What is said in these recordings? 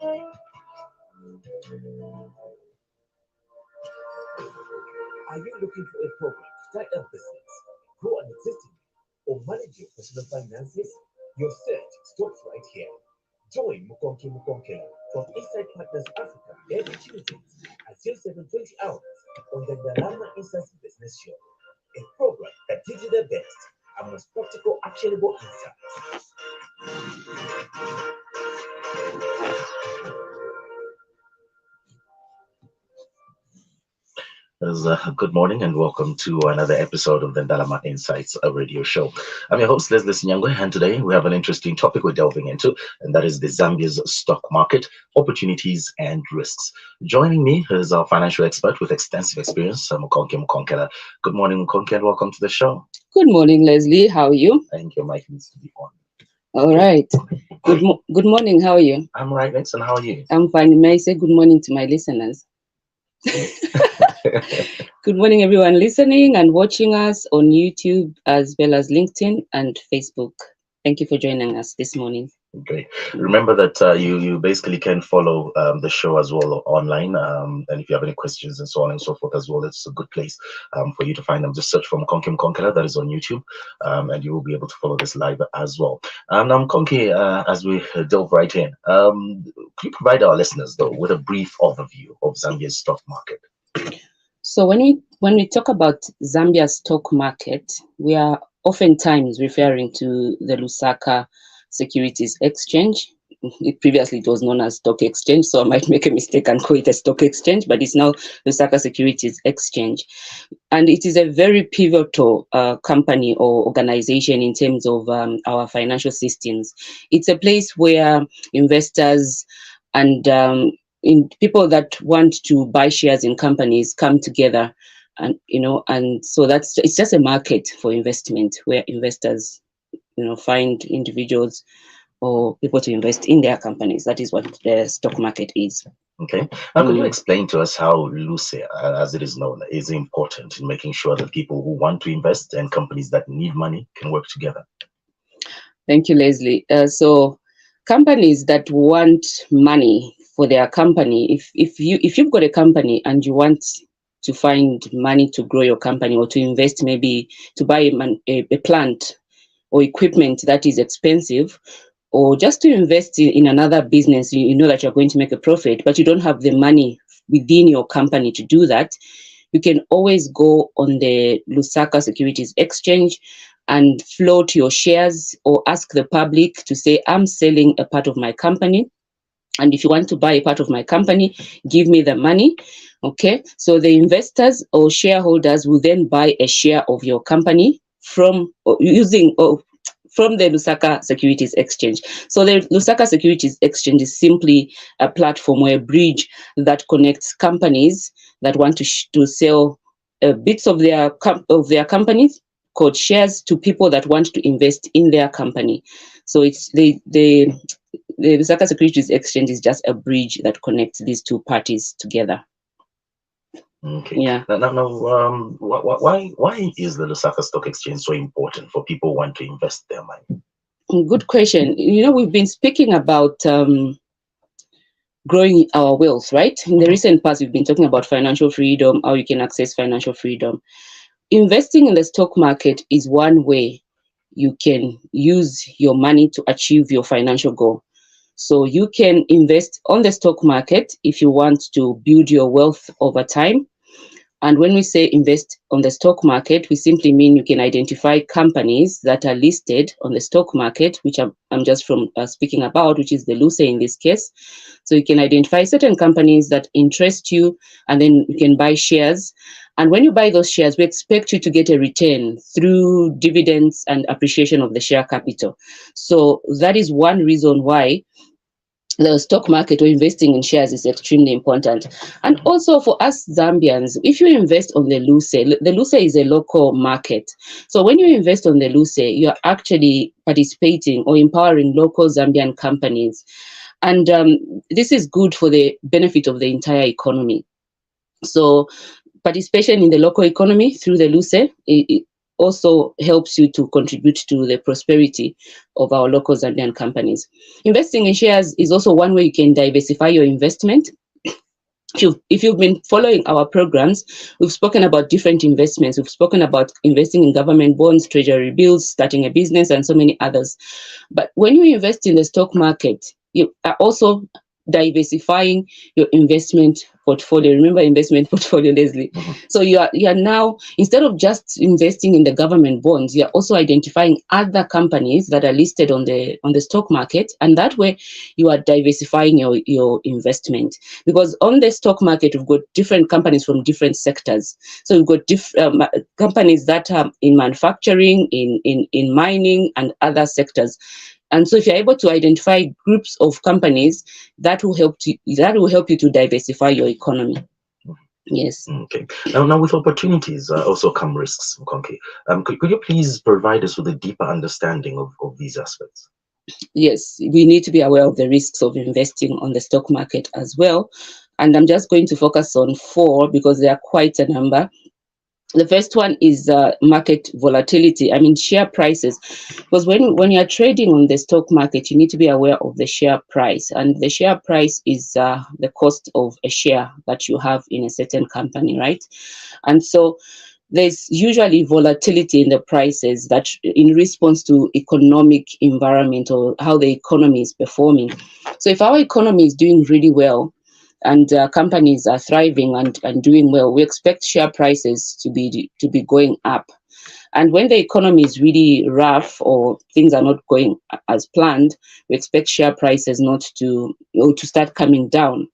Are you looking for a program to start a business, grow an existing, or manage your personal finances? Your search stops right here. Join Mukonkela from Inside Partners Africa every Tuesday at 07:20 hours on the Ndalama Insights Business Show, a program that gives you the best and most practical, actionable insights. Good morning and welcome to another episode of the Ndalama Insights, a radio show. I'm your host, Leslie Nyangwe, and today we have an interesting topic we're delving into, and that is the Zambia's stock market, opportunities and risks. Joining me is our financial expert with extensive experience, Mukonkela. Good morning, Mukonki, and welcome to the show. Good morning, Leslie. How are you? I think your mic needs to be on. All right. Good morning. How are you? I'm right, thanks. And how are you? I'm fine. May I say good morning to my listeners? Good morning, everyone listening and watching us on YouTube as well as LinkedIn and Facebook. Thank you for joining us this morning. Great. Remember that you basically can follow the show as well online, and if you have any questions and so on and so forth as well, it's a good place for you to find them. Just search for Mukonkela, that is on YouTube, and you will be able to follow this live as well. Now, Mukonki, as we delve right in, can you provide our listeners though with a brief overview of Zambia's stock market? So when we talk about Zambia stock market, we are oftentimes referring to the Lusaka Securities Exchange. Previously it was known as Stock Exchange, so I might make a mistake and call it a stock exchange, but it's now Lusaka Securities Exchange. And it is a very pivotal company or organization in terms of our financial systems. It's a place where investors and people that want to buy shares in companies come together, and so it's just a market for investment where investors find individuals or people to invest in their companies. That is what the stock market is. Okay. Now, could you explain to us how LuSE, as it is known, is important in making sure that people who want to invest and companies that need money can work together? Thank you, Leslie. So companies that want money for their company, if you've got a company and you want to find money to grow your company or to invest, maybe to buy a plant or equipment that is expensive, or just to invest in another business, you know that you're going to make a profit, but you don't have the money within your company to do that, you can always go on the Lusaka Securities Exchange and float your shares or ask the public to say, I'm selling a part of my company, and if you want to buy a part of my company, give me the money. Okay, so the investors or shareholders will then buy a share of your company from the Lusaka Securities Exchange. So the Lusaka Securities Exchange is simply a platform or a bridge that connects companies that want to sell bits of their companies called shares to people that want to invest in their company. So it's the Lusaka Securities Exchange is just a bridge that connects these two parties together. Okay. Yeah. Now, why is the Lusaka Stock Exchange so important for people who want to invest their money? Good question. We've been speaking about growing our wealth, right? In the recent past, we've been talking about financial freedom, how you can access financial freedom. Investing in the stock market is one way you can use your money to achieve your financial goal. So you can invest on the stock market if you want to build your wealth over time. And when we say invest on the stock market, we simply mean you can identify companies that are listed on the stock market, which I'm just speaking about, which is the LuSE in this case. So you can identify certain companies that interest you, and then you can buy shares. And when you buy those shares, we expect you to get a return through dividends and appreciation of the share capital. So that is one reason why the stock market or investing in shares is extremely important. And also for us Zambians, if you invest on the LuSE is a local market. So when you invest on the LuSE, you're actually participating or empowering local Zambian companies. And this is good for the benefit of the entire economy. So participation in the local economy through the LuSE also helps you to contribute to the prosperity of our local Zambian companies. Investing in shares is also one way you can diversify your investment. If you've been following our programs, we've spoken about different investments. We've spoken about investing in government bonds, treasury bills, starting a business, and so many others. But when you invest in the stock market, you are also diversifying your investment portfolio. Remember investment portfolio, Leslie. So you are now, instead of just investing in the government bonds, you are also identifying other companies that are listed on the stock market, and that way you are diversifying your investment. Because on the stock market, we've got different companies from different sectors. So we've got different companies that are in manufacturing, in mining, and other sectors. And so if you're able to identify groups of companies, that will help you to diversify your economy. Yes. Okay. Now with opportunities also come risks, Mukonki. Could you please provide us with a deeper understanding of these aspects? Yes, we need to be aware of the risks of investing on the stock market as well. And I'm just going to focus on 4 because there are quite a number. The first one is market volatility. I mean, share prices. Because when you're trading on the stock market, you need to be aware of the share price. And the share price is the cost of a share that you have in a certain company, right? And so there's usually volatility in the prices that in response to economic environment or how the economy is performing. So if our economy is doing really well, and companies are thriving and doing well, we expect share prices to be going up. And when the economy is really rough or things are not going as planned, we expect share prices not to start coming down.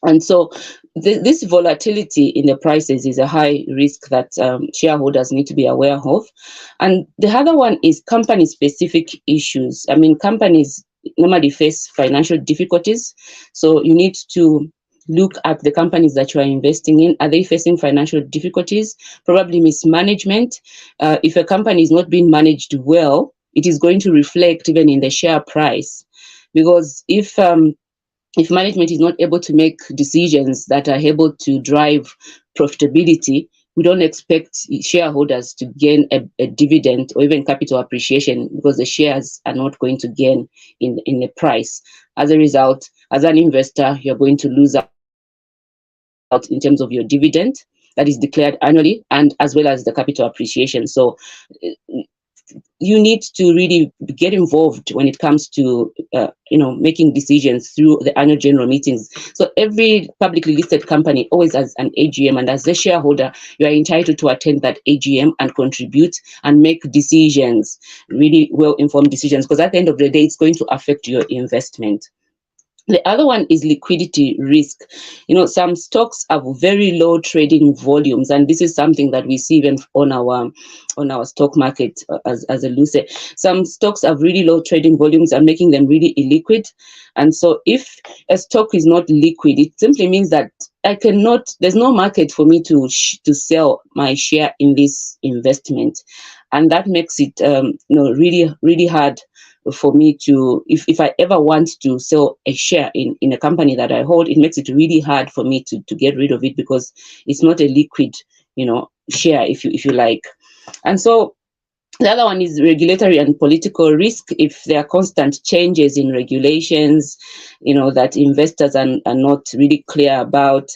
And so this volatility in the prices is a high risk that shareholders need to be aware of. And the other one is company-specific issues. I mean, companies normally face financial difficulties. So you need to look at the companies that you are investing in. Are they facing financial difficulties? Probably mismanagement. If a company is not being managed well, it is going to reflect even in the share price. Because if management is not able to make decisions that are able to drive profitability, we don't expect shareholders to gain a dividend or even capital appreciation because the shares are not going to gain in the price. As a result, as an investor, you're going to lose out in terms of your dividend that is declared annually and as well as the capital appreciation. So you need to really get involved when it comes to making decisions through the annual general meetings. So every publicly listed company always has an AGM, and as a shareholder, you are entitled to attend that AGM and contribute and make decisions, really well-informed decisions, because at the end of the day, it's going to affect your investment. The other one is liquidity risk. Some stocks have very low trading volumes, and this is something that we see even on our stock market as a LuSE. Some stocks have really low trading volumes and making them really illiquid. And so if a stock is not liquid, it simply means that there's no market for me to sell my share in this investment. And that makes it really, really hard for me to, if I ever want to sell a share in a company that I hold, it makes it really hard for me to get rid of it because it's not a liquid, share, if you like. And so the other one is regulatory and political risk. If there are constant changes in regulations, that investors are not really clear about,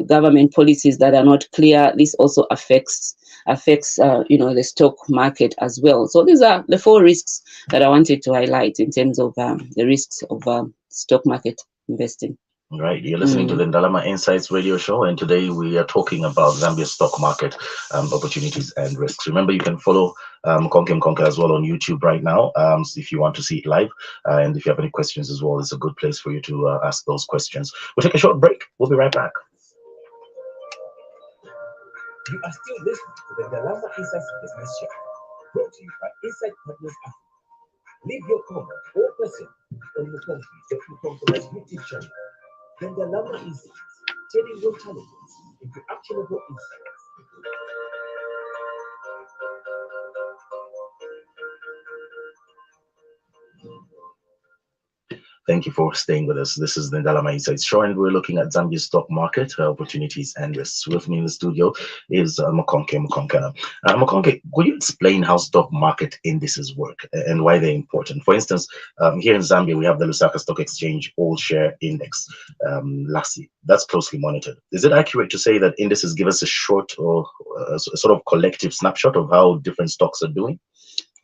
government policies that are not clear, this also affects the stock market as well. So these are the 4 risks that I wanted to highlight in terms of the risks of stock market investing. Right, you're listening to the Ndalama Insights radio show, and today we are talking about Zambia stock market opportunities and risks. Remember, you can follow Mukonki as well on YouTube right now if you want to see it live, and if you have any questions as well, it's a good place for you to ask those questions. We'll take a short break. We'll be right back. You are still listening to the Ndalama Insights Business Show, brought to you by Insight Partners Africa. Leave your comment or question on Mukonkela's YouTube channel. The Ndalama Insights, turning your challenges into actionable insights. Thank you for staying with us. This is the Ndalama Insights show, and we're looking at Zambia stock market opportunities and risks. With me in the studio is Mukonkela. Mukonki, could you explain how stock market indices work and why they're important? For instance, here in Zambia, we have the Lusaka Stock Exchange All Share Index, LASI. That's closely monitored. Is it accurate to say that indices give us a short or a sort of collective snapshot of how different stocks are doing?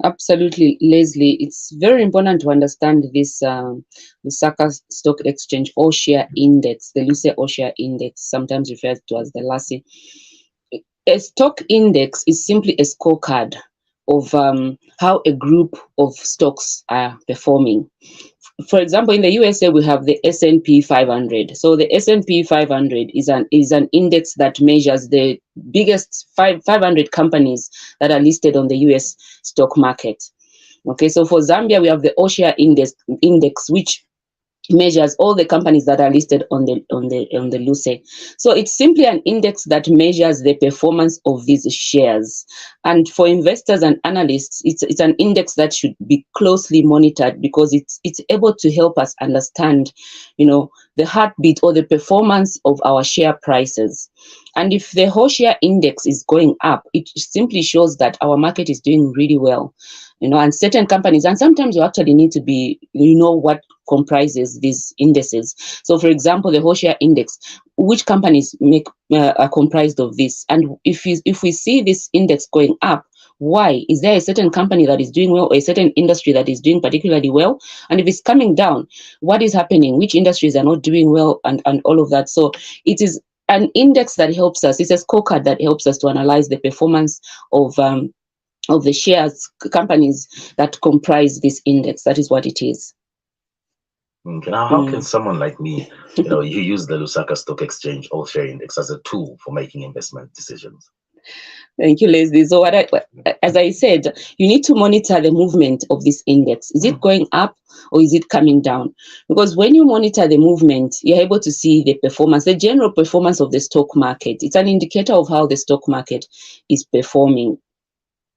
Absolutely, Leslie. It's very important to understand this Lusaka Stock Exchange All Share Index, the LuSE All Share Index, sometimes referred to as the LASI. A stock index is simply a scorecard of how a group of stocks are performing. For example, in the USA, we have the S&P 500. So the S&P 500 is an index that measures the biggest 500 companies that are listed on the US stock market. Okay, so for Zambia, we have the All Share Index, which measures all the companies that are listed on the LuSE. So it's simply an index that measures the performance of these shares. And for investors and analysts, it's an index that should be closely monitored because it's able to help us understand, the heartbeat or the performance of our share prices. And if the whole share index is going up, it simply shows that our market is doing really well. And certain companies, and sometimes you actually need to be, what comprises these indices. So for example, the whole share index, which companies are comprised of this? And if we see this index going up, why? Is there a certain company that is doing well, or a certain industry that is doing particularly well? And if it's coming down, what is happening? Which industries are not doing well, and all of that? So it is an index that helps us. It's a scorecard that helps us to analyze the performance of the shares, companies that comprise this index. That is what it is. Okay. Now, how can someone like me, you use the Lusaka Stock Exchange All Share Index as a tool for making investment decisions? Thank you, Leslie. So as I said, you need to monitor the movement of this index. Is it going up or is it coming down? Because when you monitor the movement, you're able to see the performance, the general performance of the stock market. It's an indicator of how the stock market is performing.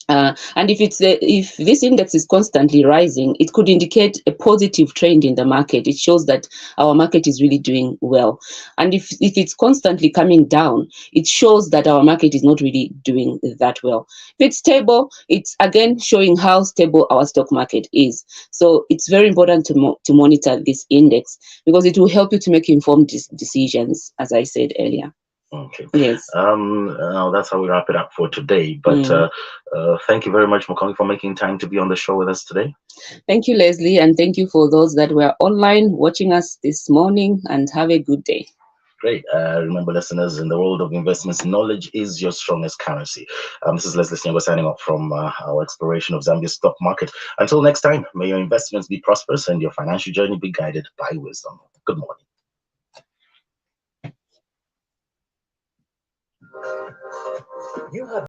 And if this index is constantly rising, it could indicate a positive trend in the market. It shows that our market is really doing well. And if it's constantly coming down, it shows that our market is not really doing that well. If it's stable, it's again showing how stable our stock market is. So it's very important to monitor this index because it will help you to make informed decisions, as I said earlier. Okay. Yes. Now that's how we wrap it up for today. But thank you very much, Mukonki, for making time to be on the show with us today. Thank you, Leslie, and thank you for those that were online watching us this morning, and have a good day. Great. Remember, listeners, in the world of investments, knowledge is your strongest currency. This is Leslie Snell signing off from our exploration of Zambia stock market. Until next time, may your investments be prosperous and your financial journey be guided by wisdom. Good morning. You have